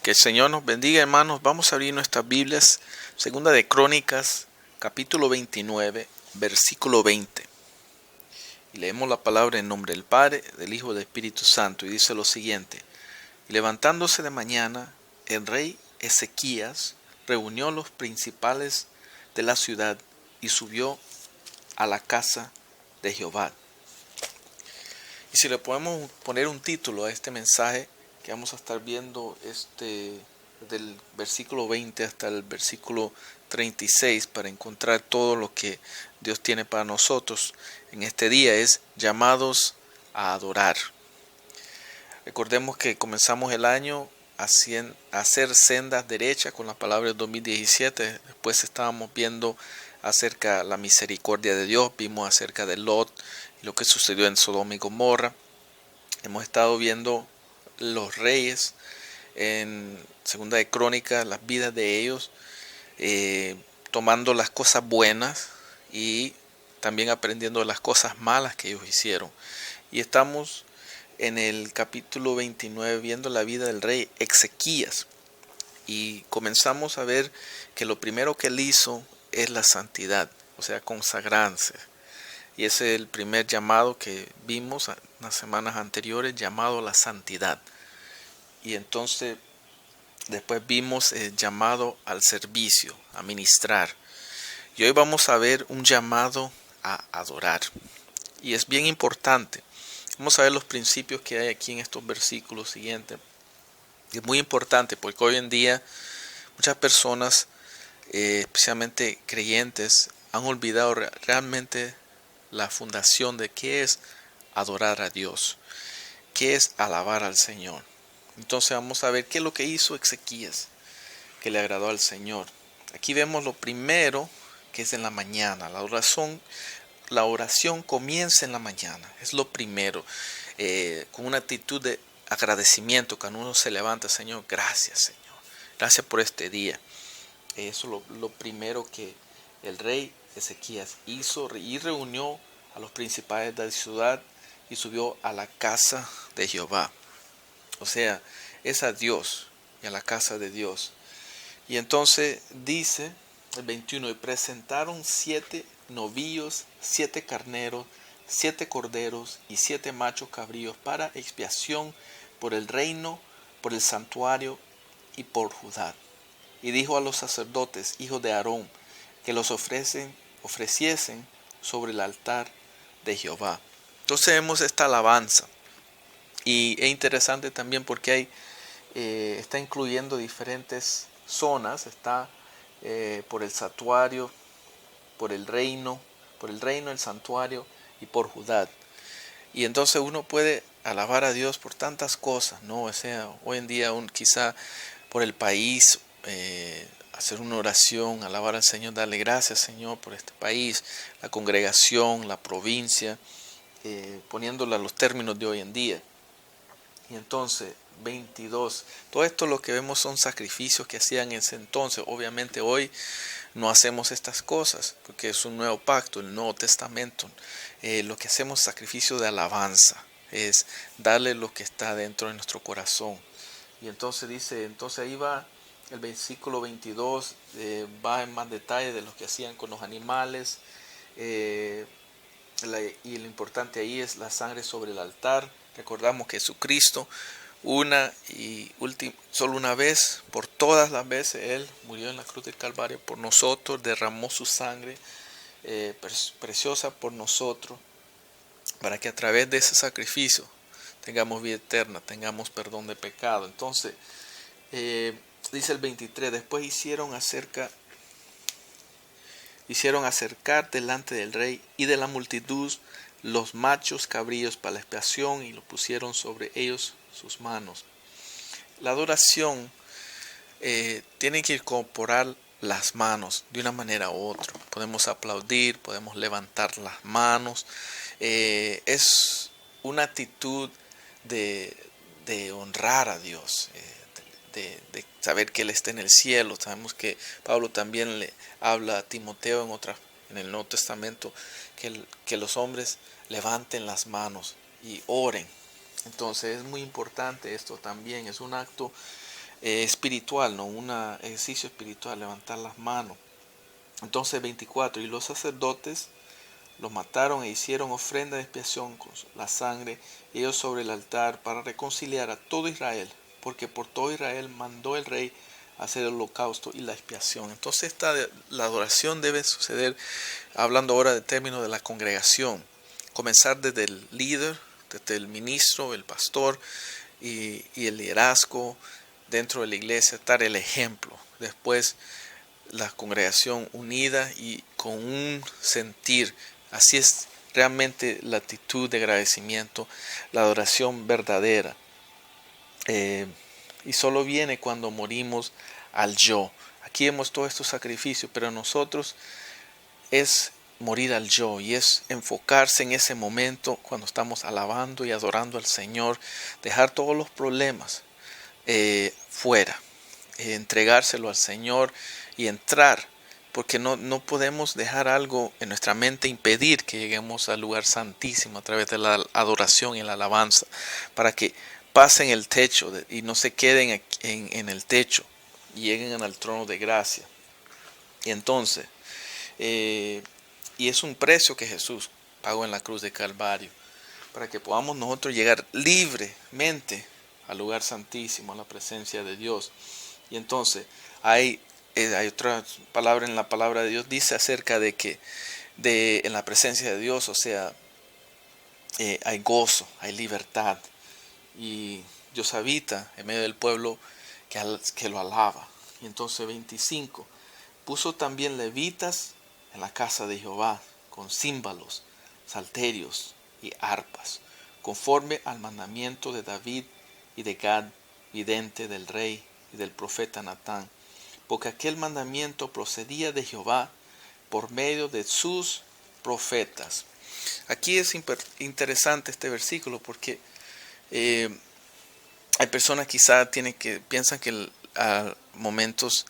Que el Señor nos bendiga, hermanos. Vamos a abrir nuestras Biblias. Segunda de Crónicas, capítulo 29, versículo 20. Y leemos la palabra en nombre del Padre, del Hijo y del Espíritu Santo. Y dice lo siguiente. Y levantándose de mañana, el rey Ezequías reunió a los principales de la ciudad y subió a la casa de Jehová. Y si le podemos poner un título a este mensaje que vamos a estar viendo del versículo 20 hasta el versículo 36 para encontrar todo lo que Dios tiene para nosotros en este día, es llamados a adorar. Recordemos que comenzamos el año a hacer sendas derechas con la palabra del 2017. Después estábamos viendo acerca de la misericordia de Dios, vimos acerca de Lot y lo que sucedió en Sodoma y Gomorra. Hemos estado viendo los reyes en Segunda de Crónicas, las vidas de ellos, tomando las cosas buenas y también aprendiendo las cosas malas que ellos hicieron. Y estamos en el capítulo 29 viendo la vida del rey Ezequías. Y comenzamos a ver que lo primero que él hizo es la santidad, o sea, consagrarse. Y ese es el primer llamado que vimos en las semanas anteriores, llamado a la santidad. Y entonces después vimos el llamado al servicio, a ministrar. Y hoy vamos a ver un llamado a adorar. Y es bien importante. Vamos a ver los principios que hay aquí en estos versículos siguientes. Y es muy importante porque hoy en día muchas personas, especialmente creyentes, han olvidado realmente la fundación de qué es adorar a Dios, qué es alabar al Señor. Entonces vamos a ver qué es lo que hizo Ezequías, que le agradó al Señor. Aquí vemos lo primero, que es en la mañana. La oración comienza en la mañana, es lo primero, con una actitud de agradecimiento. Cuando uno se levanta, Señor, gracias Señor, gracias por este día. Eso es lo primero que el rey Ezequías hizo, y reunió a los principales de la ciudad y subió a la casa de Jehová. O sea, es a Dios y a la casa de Dios. Y entonces dice el 21, y presentaron 7 novillos, 7 carneros, 7 corderos y 7 machos cabríos para expiación por el reino, por el santuario y por Judá. Y dijo a los sacerdotes, hijos de Aarón, que los ofreciesen sobre el altar de Jehová. Entonces vemos esta alabanza. Y es interesante también porque está incluyendo diferentes zonas. Está por el santuario, el santuario y por Judá. Y entonces uno puede alabar a Dios por tantas cosas, ¿no? O sea, hoy en día quizá por el país, hacer una oración, alabar al Señor, darle gracias, Señor, por este país, la congregación, la provincia, poniéndola a los términos de hoy en día. Y entonces, 22, todo esto lo que vemos son sacrificios que hacían en ese entonces. Obviamente hoy no hacemos estas cosas, porque es un nuevo pacto, el Nuevo Testamento. Lo que hacemos es sacrificio de alabanza, es darle lo que está dentro de nuestro corazón. Y entonces dice, entonces ahí va el versículo 22, va en más detalle de lo que hacían con los animales. Y lo importante ahí es la sangre sobre el altar. Recordamos que Jesucristo, solo una vez, por todas las veces, Él murió en la cruz del Calvario por nosotros, derramó su sangre preciosa por nosotros, para que a través de ese sacrificio tengamos vida eterna, tengamos perdón de pecado. Entonces, dice el 23, después hicieron acercar delante del rey y de la multitud los machos cabríos para la expiación, y lo pusieron sobre ellos sus manos. La adoración tiene que incorporar las manos de una manera u otra. Podemos aplaudir, podemos levantar las manos. Es una actitud de honrar a Dios, de saber que Él está en el cielo. Sabemos que Pablo también le habla a Timoteo en el Nuevo Testamento, que los hombres levanten las manos y oren. Entonces es muy importante esto también. Es un acto espiritual, ¿no? Un ejercicio espiritual, levantar las manos. Entonces 24, y los sacerdotes los mataron e hicieron ofrenda de expiación con la sangre, ellos sobre el altar, para reconciliar a todo Israel, porque por todo Israel mandó el rey hacer el holocausto y la expiación. Entonces la adoración debe suceder, hablando ahora de términos de la congregación, comenzar desde el líder, desde el ministro, el pastor y el liderazgo dentro de la iglesia, dar el ejemplo. Después la congregación unida y con un sentir. Así es realmente la actitud de agradecimiento, la adoración verdadera. Y solo viene cuando morimos al yo. Aquí vemos todos estos sacrificios, pero nosotros es morir al yo y es enfocarse en ese momento cuando estamos alabando y adorando al Señor, dejar todos los problemas fuera, entregárselo al Señor y entrar, porque no podemos dejar algo en nuestra mente impedir que lleguemos al lugar santísimo a través de la adoración y la alabanza, para que pasen el techo y no se queden en el techo y lleguen al trono de gracia. Y entonces, y es un precio que Jesús pagó en la cruz de Calvario, para que podamos nosotros llegar libremente al lugar santísimo, a la presencia de Dios. Y entonces hay otra palabra en la palabra de Dios, dice acerca de que en la presencia de Dios, o sea, hay gozo, hay libertad, y Dios habita en medio del pueblo que lo alaba. Y entonces 25, puso también levitas en la casa de Jehová, con címbalos, salterios y arpas, conforme al mandamiento de David y de Gad, vidente del rey y del profeta Natán, porque aquel mandamiento procedía de Jehová por medio de sus profetas. Aquí es interesante este versículo porque hay personas quizá piensan que a momentos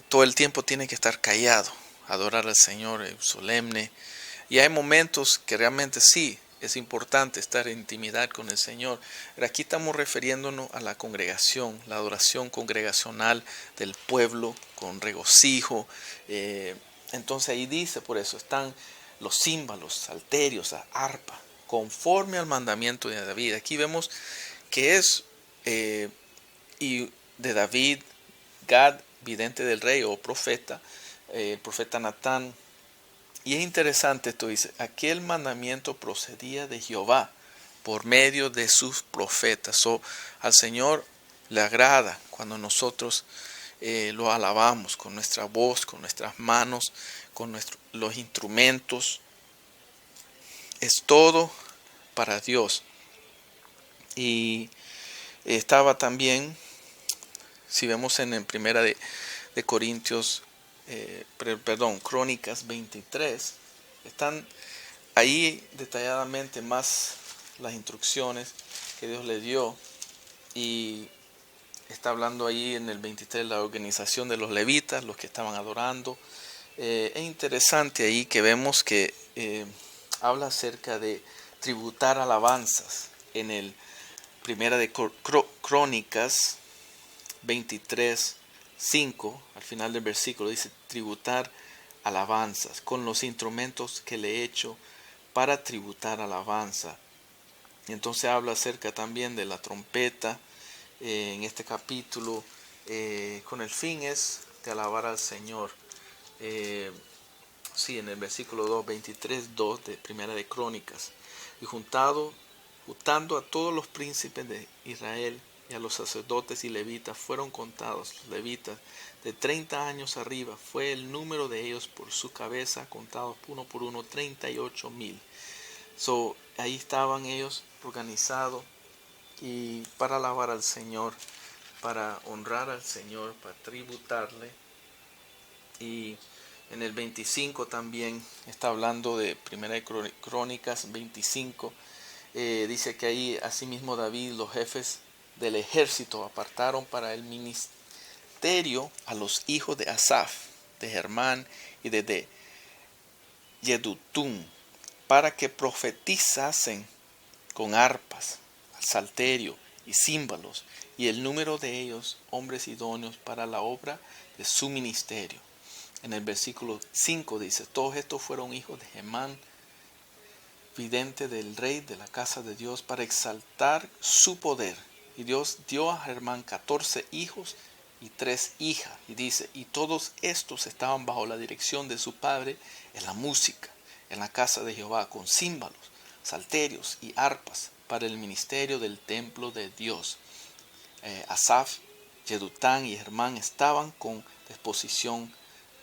todo el tiempo tiene que estar callado, adorar al Señor solemne, y hay momentos que realmente sí es importante estar en intimidad con el Señor, pero aquí estamos refiriéndonos a la congregación, la adoración congregacional del pueblo con regocijo. Entonces ahí dice, por eso están los címbalos, salterios, arpa, conforme al mandamiento de David. Aquí vemos que es y de David, Gad, vidente del rey o profeta, el profeta Natán. Y es interesante esto, dice, aquel mandamiento procedía de Jehová por medio de sus profetas. Al Señor le agrada cuando nosotros lo alabamos con nuestra voz, con nuestras manos, con los instrumentos. Es todo para Dios. Y estaba también, si vemos en primera de Corintios, Crónicas 23, están ahí detalladamente más las instrucciones que Dios le dio, y está hablando ahí en el 23 la organización de los levitas, los que estaban adorando. Es interesante ahí que vemos que habla acerca de tributar alabanzas en el primera de Crónicas 23, 5, al final del versículo dice tributar alabanzas con los instrumentos que le he hecho para tributar alabanza. Y entonces habla acerca también de la trompeta en este capítulo, con el fin es de alabar al Señor. Sí, en el versículo 2, 23, 2 de primera de Crónicas, y juntando a todos los príncipes de Israel y a los sacerdotes y levitas fueron contados. Los levitas de 30 años arriba fue el número de ellos por su cabeza, contados uno por uno, 38,000. Ahí estaban ellos organizados y para alabar al Señor, para honrar al Señor, para tributarle. Y en el 25 también está hablando de Primera de Crónicas 25. Dice que ahí asimismo David, los jefes del ejército, apartaron para el ministerio a los hijos de Asaf, de Germán y de Yedutún, para que profetizasen con arpas, salterio y címbalos, y el número de ellos, hombres idóneos para la obra de su ministerio. En el versículo 5 dice, todos estos fueron hijos de Gemán, vidente del rey de la casa de Dios, para exaltar su poder. Y Dios dio a Germán 14 hijos y 3 hijas. Y dice, y todos estos estaban bajo la dirección de su padre en la música, en la casa de Jehová, con címbalos, salterios y arpas, para el ministerio del templo de Dios. Asaf, Yedután y Germán estaban con disposición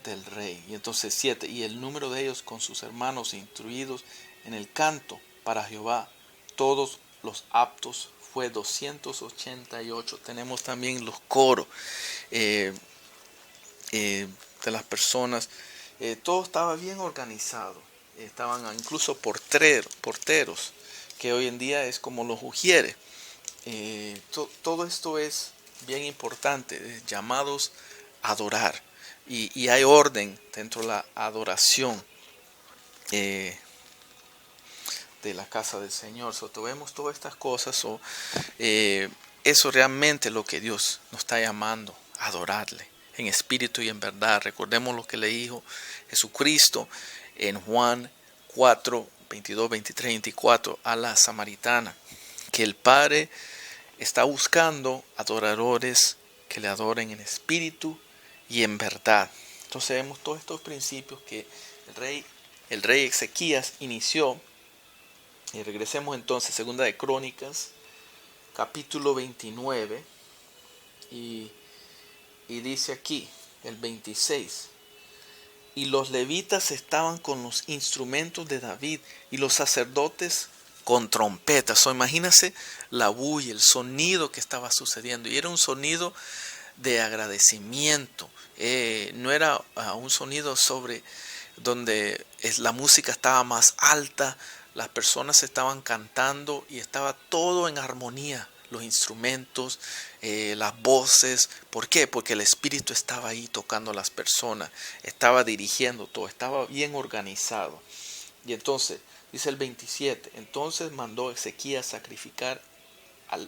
del rey. Y entonces 7, y el número de ellos con sus hermanos instruidos en el canto para Jehová, todos los aptos, fue 288. Tenemos también los coros de las personas. Todo estaba bien organizado. Estaban incluso porteros, que hoy en día es como los ujieres. Todo esto es bien importante, llamados a adorar. Y hay orden dentro de la adoración de la casa del Señor. Vemos todas estas cosas. Eso realmente es lo que Dios nos está llamando, a adorarle en espíritu y en verdad. Recordemos lo que le dijo Jesucristo en Juan 4, 22, 23, 24 a la samaritana, que el Padre está buscando adoradores que le adoren en espíritu y en verdad. Entonces vemos todos estos principios que el rey Ezequías inició. Y regresemos entonces, segunda de Crónicas, capítulo 29, y dice aquí, el 26, y los levitas estaban con los instrumentos de David, y los sacerdotes con trompetas. Imagínense la bulla, el sonido que estaba sucediendo, y era un sonido de agradecimiento. No era un sonido sobre donde la música estaba más alta, las personas estaban cantando y estaba todo en armonía, los instrumentos, las voces. ¿Por qué? Porque el Espíritu estaba ahí tocando a las personas, estaba dirigiendo todo, estaba bien organizado. Y entonces, dice el 27, entonces mandó Ezequías sacrificar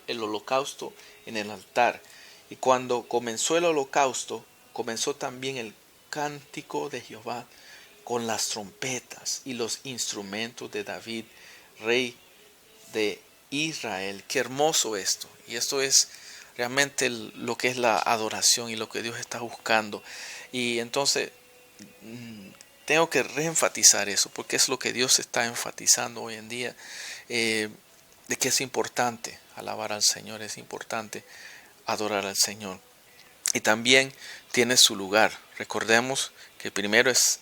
el holocausto en el altar. Y cuando comenzó el holocausto, comenzó también el cántico de Jehová con las trompetas y los instrumentos de David, rey de Israel. Qué hermoso esto. Y esto es realmente lo que es la adoración y lo que Dios está buscando. Y entonces tengo que reenfatizar eso, porque es lo que Dios está enfatizando hoy en día, de que es importante alabar al Señor, es importante adorar al Señor. Y también tiene su lugar. Recordemos que primero es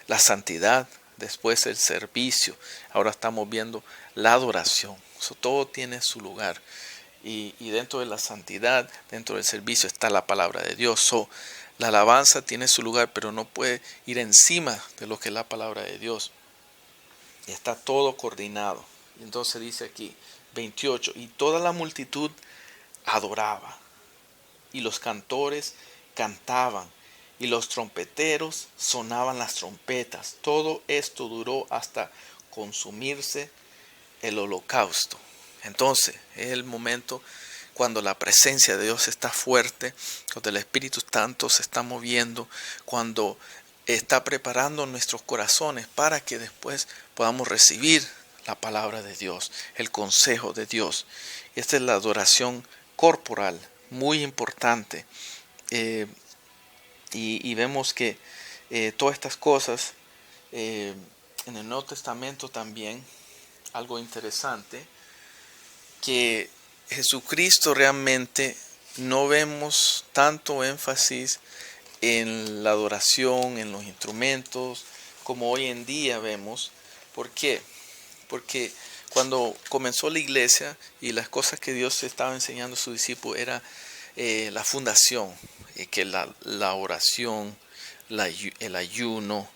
la santidad, después el servicio. Ahora estamos viendo la adoración. Todo tiene su lugar. Y dentro de la santidad, dentro del servicio está la palabra de Dios. La alabanza tiene su lugar, pero no puede ir encima de lo que es la palabra de Dios. Está todo coordinado. Entonces dice aquí, 28, y toda la multitud adoraba, y los cantores cantaban, y los trompeteros sonaban las trompetas. Todo esto duró hasta consumirse el holocausto. Entonces es el momento cuando la presencia de Dios está fuerte, cuando el Espíritu Santo se está moviendo, cuando está preparando nuestros corazones para que después podamos recibir la palabra de Dios, el consejo de Dios. Esta es la adoración corporal, muy importante. Y vemos que todas estas cosas en el Nuevo Testamento también, algo interesante, que Jesucristo realmente no vemos tanto énfasis en la adoración, en los instrumentos, como hoy en día vemos. ¿Por qué? Porque cuando comenzó la iglesia y las cosas que Dios estaba enseñando a sus discípulos era la fundación, que la oración, el ayuno,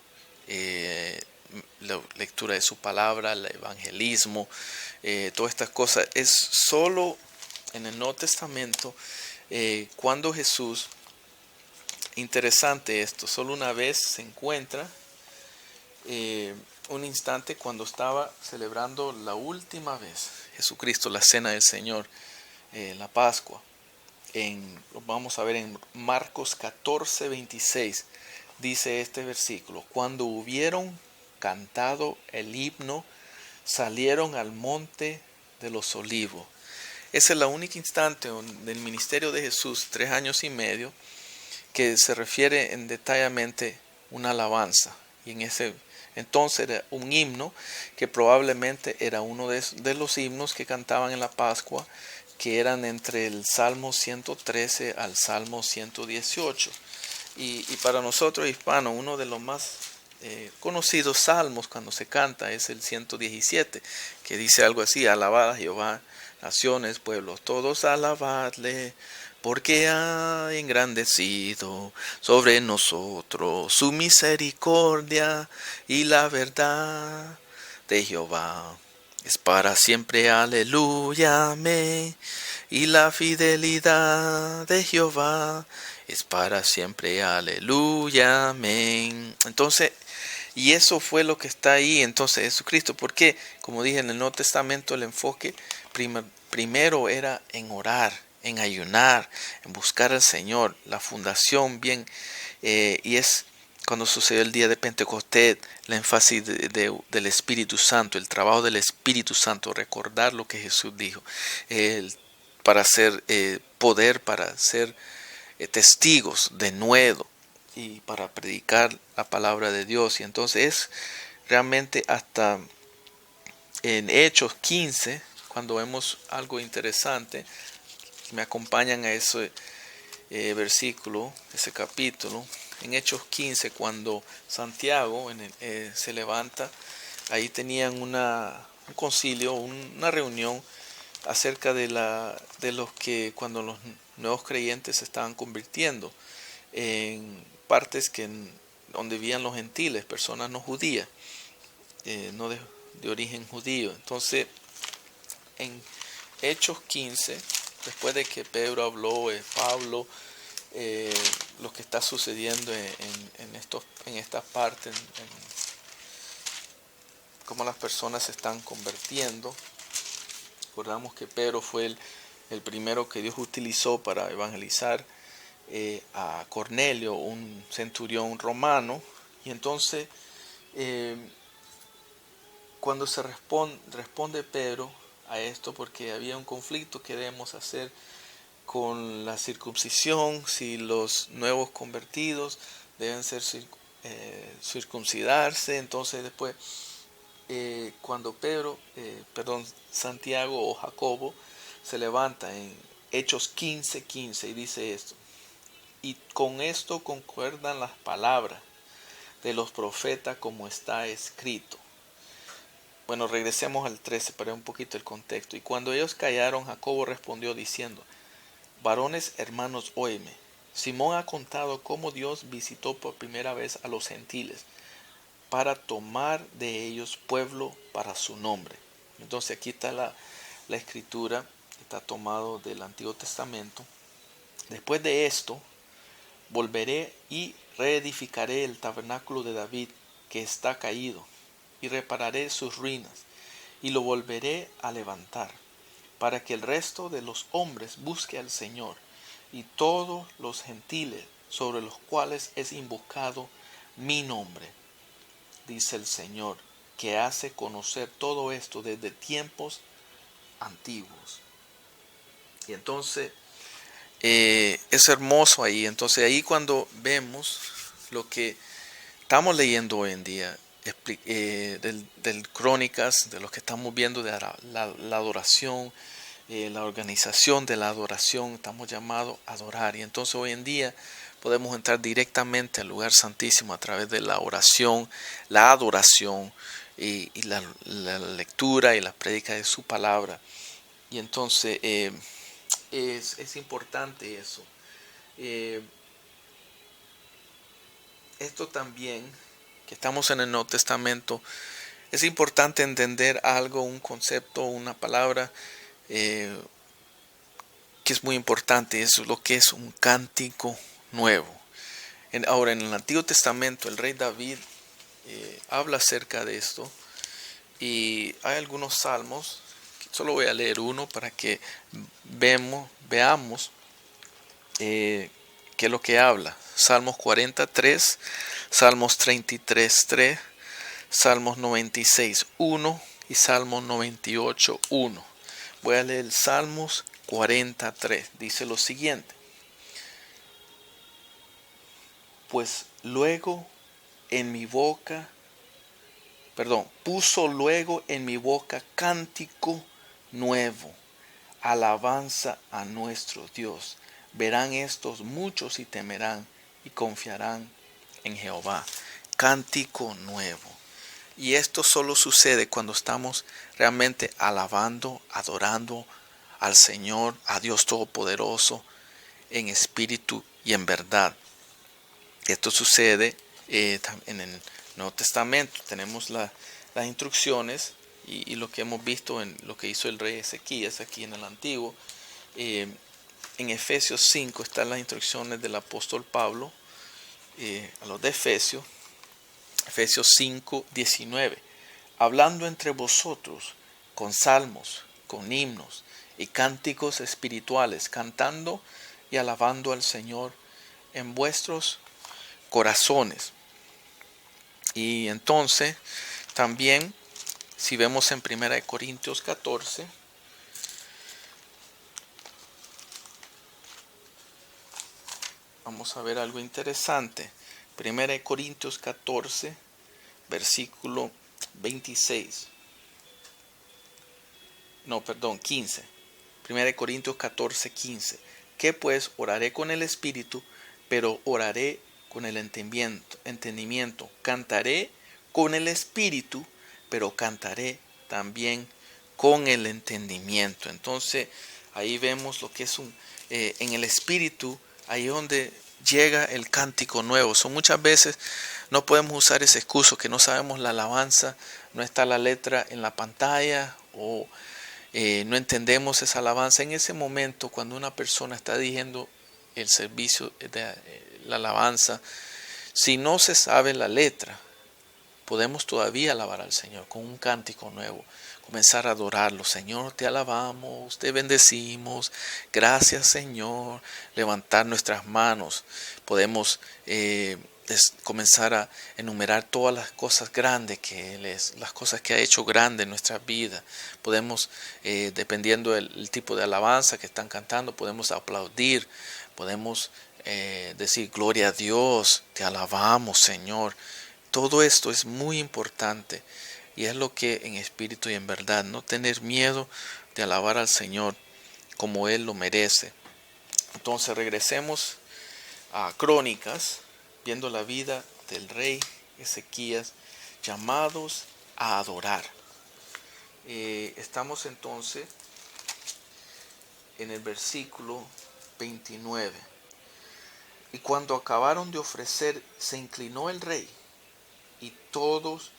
la lectura de su palabra, el evangelismo, todas estas cosas. Es solo en el Nuevo Testamento cuando Jesús, interesante esto, solo una vez se encuentra un instante cuando estaba celebrando la última vez Jesucristo, la cena del Señor, la Pascua. vamos a ver en Marcos 14:26, dice este versículo: cuando hubieron cantado el himno, salieron al monte de los olivos. Esa es la única instante del ministerio de Jesús, 3 años y medio, que se refiere en detalladamente una alabanza. Y en ese entonces era un himno que probablemente era uno de los himnos que cantaban en la Pascua, que eran entre el Salmo 113 al Salmo 118. Y para nosotros hispanos, uno de los más conocidos salmos cuando se canta es el 117, que dice algo así: alabad a Jehová, naciones, pueblos, todos alabadle, porque ha engrandecido sobre nosotros su misericordia, y la verdad de Jehová es para siempre, aleluya, amén. Y la fidelidad de Jehová es para siempre, aleluya, amén. Entonces, y eso fue lo que está ahí entonces Jesucristo. Porque, como dije en el Nuevo Testamento, el enfoque primero era en orar, en ayunar, en buscar al Señor, la fundación bien, y es cuando sucedió el día de Pentecostés, el énfasis del Espíritu Santo, el trabajo del Espíritu Santo, recordar lo que Jesús dijo, para ser poder, para ser testigos de nuevo y para predicar la palabra de Dios. Y entonces es realmente hasta en Hechos 15, cuando vemos algo interesante, me acompañan a ese versículo, ese capítulo, en Hechos 15, cuando Santiago se levanta, ahí tenían un concilio, una reunión acerca de los que cuando los nuevos creyentes se estaban convirtiendo en partes donde vivían los gentiles, personas no judías, no de origen judío. Entonces, en Hechos 15, después de que Pedro habló, Pablo, lo que está sucediendo en estas partes, cómo las personas se están convirtiendo. Recordamos que Pedro fue el primero que Dios utilizó para evangelizar a Cornelio, un centurión romano. Y entonces, cuando se responde Pedro a esto, porque había un conflicto que debemos hacer con la circuncisión, si los nuevos convertidos deben ser circuncidarse. Entonces después, cuando Santiago o Jacobo se levanta en Hechos 15:15 y dice esto: y con esto concuerdan las palabras de los profetas como está escrito. Bueno, regresemos al 13 para un poquito el contexto. Y cuando ellos callaron, Jacobo respondió diciendo: varones hermanos, óyeme. Simón ha contado cómo Dios visitó por primera vez a los gentiles para tomar de ellos pueblo para su nombre. Entonces aquí está la escritura, está tomado del Antiguo Testamento. Después de esto, volveré y reedificaré el tabernáculo de David que está caído, y repararé sus ruinas, y lo volveré a levantar, para que el resto de los hombres busque al Señor, y todos los gentiles sobre los cuales es invocado mi nombre, dice el Señor, que hace conocer todo esto desde tiempos antiguos. Y entonces es hermoso ahí. Entonces ahí cuando vemos lo que estamos leyendo hoy en día, del Crónicas, de lo que estamos viendo de la adoración, la organización de la adoración, estamos llamados a adorar. Y entonces hoy en día podemos entrar directamente al lugar santísimo a través de la oración, la adoración y la lectura y la prédica de su palabra. Y entonces es importante eso. Esto también, que estamos en el Nuevo Testamento, es importante entender algo, un concepto, una palabra que es muy importante. Es lo que es un cántico nuevo. Ahora, en el Antiguo Testamento, el rey David habla acerca de esto, y hay algunos salmos, solo voy a leer uno para que veamos ¿qué es lo que habla? Salmos 43, Salmos 33:3, Salmos 96:1 y Salmos 98:1. Voy a leer Salmos 43. Dice lo siguiente: pues luego en mi boca, puso luego en mi boca cántico nuevo, alabanza a nuestro Dios. Verán estos muchos y temerán y confiarán en Jehová. Cántico nuevo. Y esto solo sucede cuando estamos realmente alabando, adorando al Señor, a Dios Todopoderoso, en espíritu y en verdad. Esto sucede en el Nuevo Testamento. Tenemos las instrucciones y lo que hemos visto en lo que hizo el rey Ezequías aquí en el Antiguo. En Efesios 5 están las instrucciones del apóstol Pablo a los de Efesios. Efesios 5:19. Hablando entre vosotros con salmos, con himnos y cánticos espirituales, cantando y alabando al Señor en vuestros corazones. Y entonces también, si vemos en 1 Corintios 14, vamos a ver algo interesante. 1 Corintios 14, versículo 26. 15. 1 Corintios 14, 15. Que pues oraré con el espíritu, pero oraré con el entendimiento. Cantaré con el espíritu, pero cantaré también con el entendimiento. Entonces ahí vemos lo que es en el espíritu, ahí es donde llega el cántico nuevo. Muchas veces no podemos usar ese excuso que no sabemos la alabanza, no está la letra en la pantalla o no entendemos esa alabanza. En ese momento, cuando una persona está dirigiendo el servicio de la alabanza, si no se sabe la letra, podemos todavía alabar al Señor con un cántico nuevo, comenzar a adorarlo. Señor, te alabamos, te bendecimos, gracias Señor, levantar nuestras manos. Podemos comenzar a enumerar todas las cosas grandes que Él es, las cosas que ha hecho grande en nuestras vidas. Podemos, dependiendo del tipo de alabanza que están cantando, podemos aplaudir, podemos decir gloria a Dios, te alabamos Señor. Todo esto es muy importante y es lo que en espíritu y en verdad, no tener miedo de alabar al Señor como Él lo merece. Entonces regresemos a Crónicas, viendo la vida del rey Ezequías, llamados a adorar. Estamos entonces en el versículo 29. Y cuando acabaron de ofrecer, se inclinó el rey y todos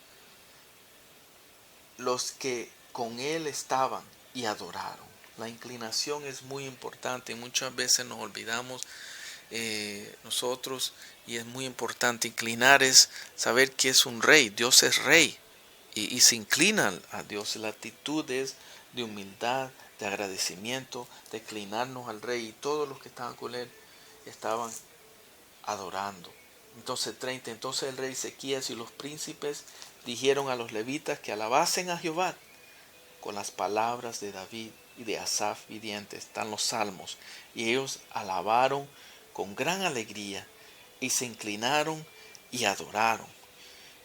los que con él estaban y adoraron. La inclinación es muy importante y muchas veces nos olvidamos nosotros, y es muy importante inclinar, es saber que es un rey, Dios es rey y se inclina a Dios. La actitud es de humildad, de agradecimiento, de inclinarnos al rey, y todos los que estaban con él estaban adorando. Entonces 30. Entonces el rey Ezequías y los príncipes dijeron a los levitas que alabasen a Jehová con las palabras de David y de Asaf vivientes. Están los salmos. Y ellos alabaron con gran alegría y se inclinaron y adoraron.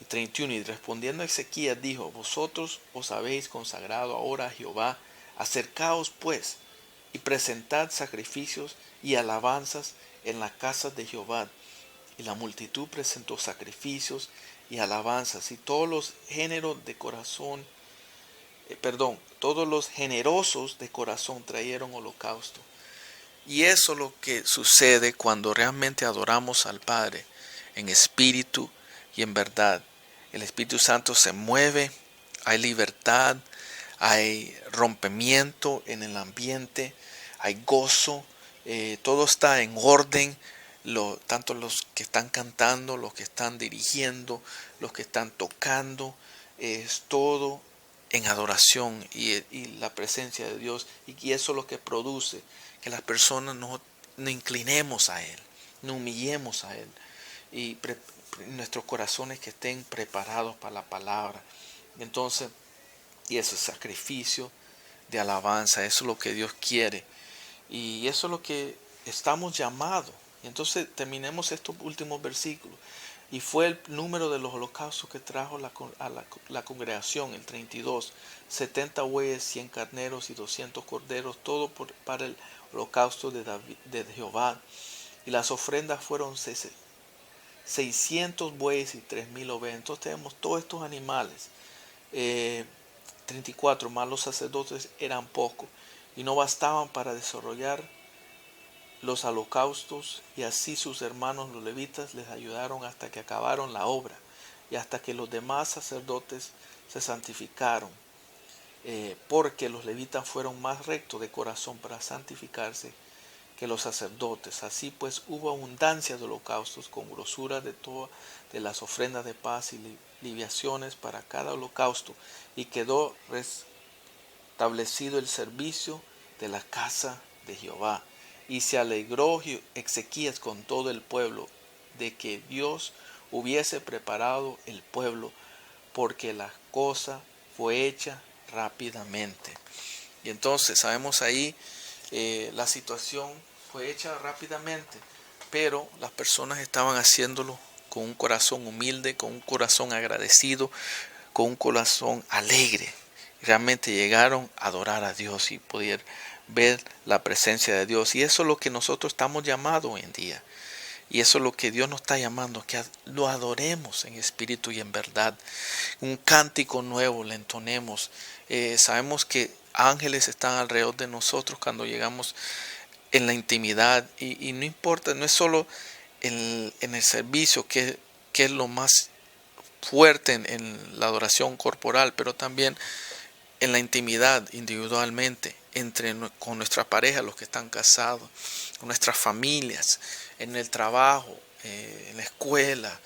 Y 31. Y respondiendo Ezequías dijo: vosotros os habéis consagrado ahora a Jehová, acercaos pues y presentad sacrificios y alabanzas en la casa de Jehová. Y la multitud presentó sacrificios y alabanzas, y todos los géneros de corazón, todos los generosos de corazón trajeron holocausto. Y eso es lo que sucede cuando realmente adoramos al Padre en espíritu y en verdad. El Espíritu Santo se mueve, hay libertad, hay rompimiento en el ambiente, hay gozo, todo está en orden. Tanto los que están cantando, los que están dirigiendo, los que están tocando, es todo en adoración y la presencia de Dios. Y eso es lo que produce que las personas no nos inclinemos a Él, nos humillemos a Él y nuestros corazones que estén preparados para la palabra. Entonces, y ese sacrificio de alabanza, eso es lo que Dios quiere y eso es lo que estamos llamados. Y entonces terminemos estos últimos versículos. Y fue el número de los holocaustos que trajo la congregación, el 32, 70 bueyes, 100 carneros y 200 corderos, todo para el holocausto de Jehová. Y las ofrendas fueron 600 bueyes y 3000 ovejas. Entonces tenemos todos estos animales. 34, más los sacerdotes eran pocos y no bastaban para desarrollar los holocaustos, y así sus hermanos los levitas les ayudaron hasta que acabaron la obra y hasta que los demás sacerdotes se santificaron, porque los levitas fueron más rectos de corazón para santificarse que los sacerdotes. Así pues hubo abundancia de holocaustos con grosura de todas de las ofrendas de paz y libaciones para cada holocausto, y quedó restablecido el servicio de la casa de Jehová. Y se alegró Ezequías con todo el pueblo de que Dios hubiese preparado el pueblo, porque la cosa fue hecha rápidamente. Y entonces sabemos ahí la situación fue hecha rápidamente, pero las personas estaban haciéndolo con un corazón humilde, con un corazón agradecido, con un corazón alegre. Realmente llegaron a adorar a Dios y poder ver la presencia de Dios. Y eso es lo que nosotros estamos llamados hoy en día. Y eso es lo que Dios nos está llamando, que lo adoremos en espíritu y en verdad. Un cántico nuevo le entonemos. Sabemos que ángeles están alrededor de nosotros cuando llegamos en la intimidad. Y no importa, no es solo en el servicio, que es lo más fuerte en la adoración corporal, pero también en la intimidad individualmente, con nuestra pareja, los que están casados, con nuestras familias, en el trabajo, en la escuela,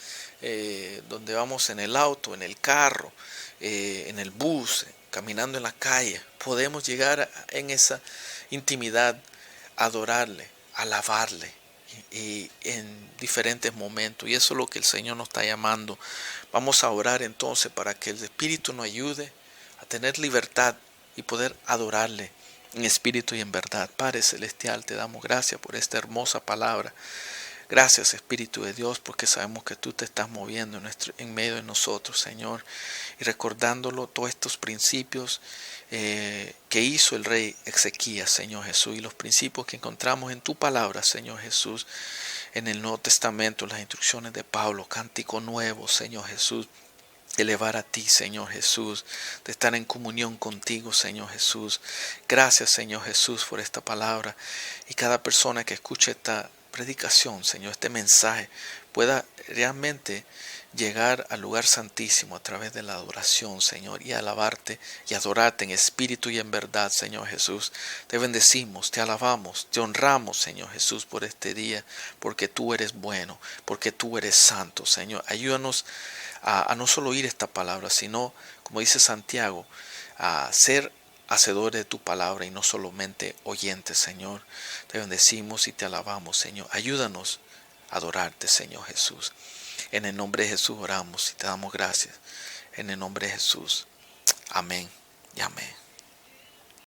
donde vamos en el auto, en el carro, en el bus, caminando en la calle. Podemos llegar en esa intimidad a adorarle, a alabarle, y en diferentes momentos. Y eso es lo que el Señor nos está llamando. Vamos a orar entonces para que el Espíritu nos ayude a tener libertad y poder adorarle en espíritu y en verdad. Padre Celestial, te damos gracias por esta hermosa palabra. Gracias, Espíritu de Dios, porque sabemos que tú te estás moviendo en medio de nosotros, Señor, y recordándolo todos estos principios que hizo el rey Ezequías, Señor Jesús, y los principios que encontramos en tu palabra, Señor Jesús, en el Nuevo Testamento, las instrucciones de Pablo, cántico nuevo, Señor Jesús, de elevar a ti, Señor Jesús, de estar en comunión contigo, Señor Jesús. Gracias, Señor Jesús, por esta palabra, y cada persona que escuche esta predicación, Señor, este mensaje, pueda realmente llegar al lugar santísimo a través de la adoración, Señor, y alabarte y adorarte en espíritu y en verdad, Señor Jesús. Te bendecimos, te alabamos, te honramos, Señor Jesús, por este día, porque tú eres bueno, porque tú eres santo, Señor. Ayúdanos a no solo oír esta palabra, sino, como dice Santiago, a ser hacedores de tu palabra y no solamente oyentes, Señor. Te bendecimos y te alabamos, Señor. Ayúdanos a adorarte, Señor Jesús. En el nombre de Jesús oramos y te damos gracias. En el nombre de Jesús. Amén y amén.